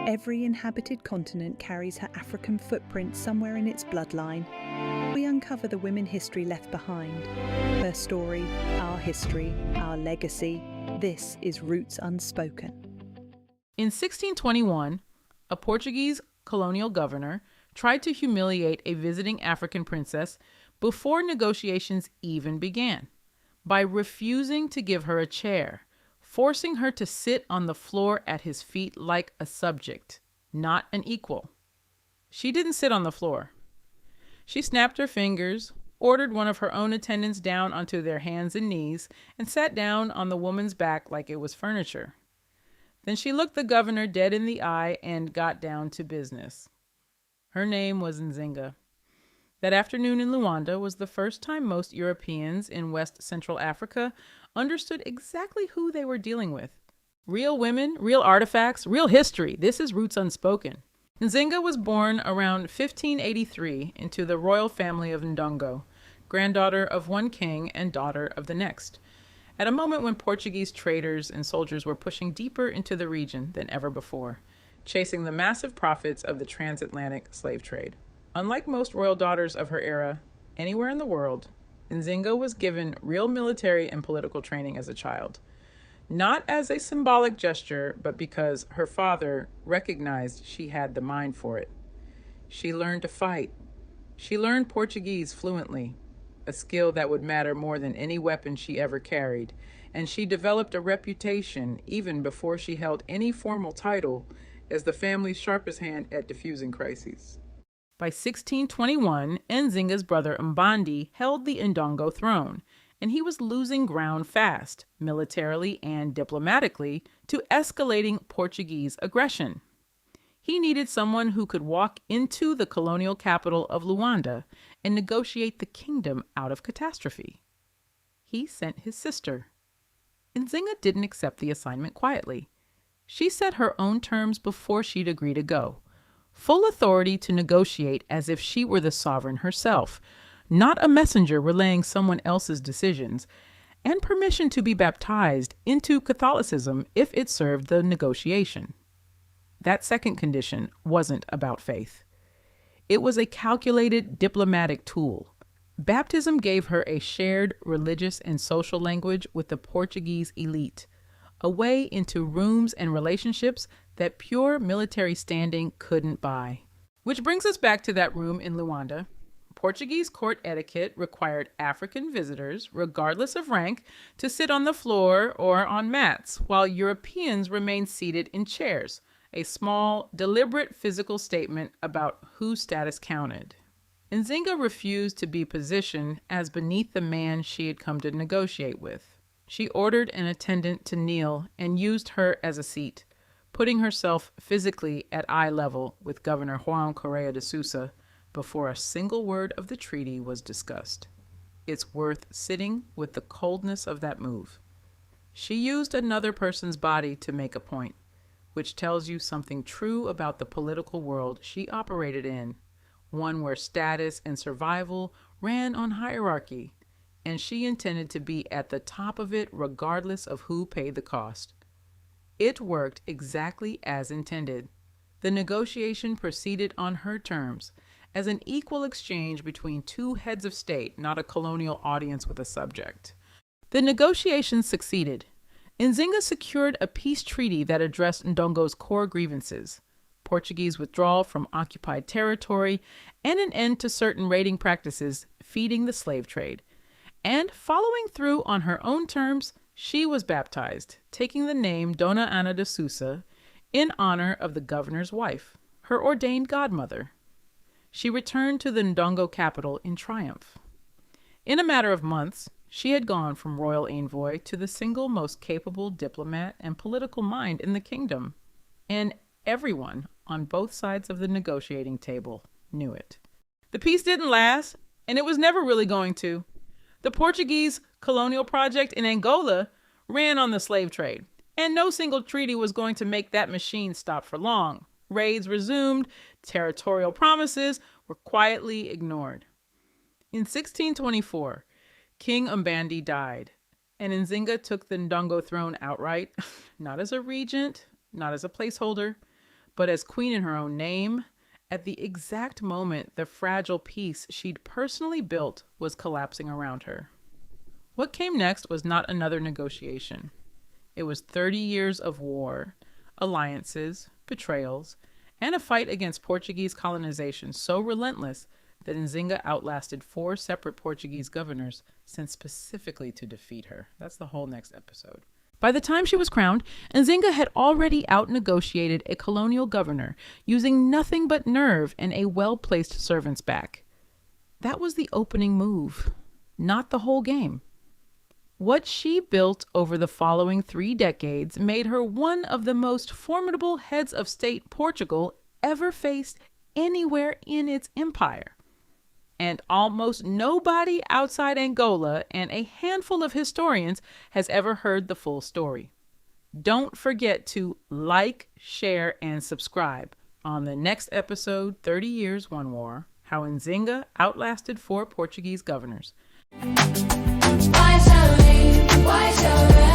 Every inhabited continent carries her African footprint somewhere in its bloodline. We uncover the women history left behind. Her story, our history, our legacy. This is Roots Unspoken. In 1621, a Portuguese colonial governor tried to humiliate a visiting African princess before negotiations even began by refusing to give her a chair, forcing her to sit on the floor at his feet like a subject, not an equal. She didn't sit on the floor. She snapped her fingers, ordered one of her own attendants down onto their hands and knees, and sat down on the woman's back like it was furniture. Then she looked the governor dead in the eye and got down to business. Her name was Nzinga. That afternoon in Luanda was the first time most Europeans in West Central Africa understood exactly who they were dealing with. Real women, real artifacts, real history. This is Roots Unspoken. Nzinga was born around 1583 into the royal family of Ndongo, granddaughter of one king and daughter of the next, at a moment when Portuguese traders and soldiers were pushing deeper into the region than ever before, chasing the massive profits of the transatlantic slave trade. Unlike most royal daughters of her era, anywhere in the world, Nzinga was given real military and political training as a child. Not as a symbolic gesture, but because her father recognized she had the mind for it. She learned to fight. She learned Portuguese fluently, a skill that would matter more than any weapon she ever carried, and she developed a reputation even before she held any formal title as the family's sharpest hand at diffusing crises. By 1621, Nzinga's brother Mbandi held the Ndongo throne, and he was losing ground fast, militarily and diplomatically, to escalating Portuguese aggression. He needed someone who could walk into the colonial capital of Luanda and negotiate the kingdom out of catastrophe. He sent his sister. Nzinga didn't accept the assignment quietly. She set her own terms before she'd agree to go. Full authority to negotiate as if she were the sovereign herself, not a messenger relaying someone else's decisions, and permission to be baptized into Catholicism if it served the negotiation. That second condition wasn't about faith. It was a calculated diplomatic tool. Baptism gave her a shared religious and social language with the Portuguese elite, a way into rooms and relationships that pure military standing couldn't buy. Which brings us back to that room in Luanda. Portuguese court etiquette required African visitors, regardless of rank, to sit on the floor or on mats, while Europeans remained seated in chairs, a small, deliberate physical statement about whose status counted. Nzinga refused to be positioned as beneath the man she had come to negotiate with. She ordered an attendant to kneel and used her as a seat, putting herself physically at eye level with Governor João Correia de Sousa before a single word of the treaty was discussed. It's worth sitting with the coldness of that move. She used another person's body to make a point, which tells you something true about the political world she operated in, one where status and survival ran on hierarchy, and she intended to be at the top of it regardless of who paid the cost. It worked exactly as intended. The negotiation proceeded on her terms, as an equal exchange between two heads of state, not a colonial audience with a subject. The negotiations succeeded. Nzinga secured a peace treaty that addressed Ndongo's core grievances: Portuguese withdrawal from occupied territory and an end to certain raiding practices feeding the slave trade. And following through on her own terms, she was baptized, taking the name Dona Ana de Sousa in honor of the governor's wife, her ordained godmother. She returned to the Ndongo capital in triumph. In a matter of months, she had gone from royal envoy to the single most capable diplomat and political mind in the kingdom, and everyone on both sides of the negotiating table knew it. The peace didn't last, and it was never really going to. The Portuguese colonial project in Angola ran on the slave trade, and no single treaty was going to make that machine stop for long. Raids resumed, territorial promises were quietly ignored. In 1624, King Mbandi died, and Nzinga took the Ndongo throne outright, not as a regent, not as a placeholder, but as queen in her own name, at the exact moment the fragile peace she'd personally built was collapsing around her. What came next was not another negotiation. It was 30 years of war, alliances, betrayals, and a fight against Portuguese colonization so relentless that Nzinga outlasted 4 separate Portuguese governors sent specifically to defeat her. That's the whole next episode. By the time she was crowned, Nzinga had already out-negotiated a colonial governor using nothing but nerve and a well-placed servant's back. That was the opening move, not the whole game. What she built over the following 3 decades made her one of the most formidable heads of state Portugal ever faced anywhere in its empire. And almost nobody outside Angola and a handful of historians has ever heard the full story. Don't forget to like, share, and subscribe on the next episode, 30 Years, One War, How Nzinga Outlasted 4 Portuguese Governors. Why shall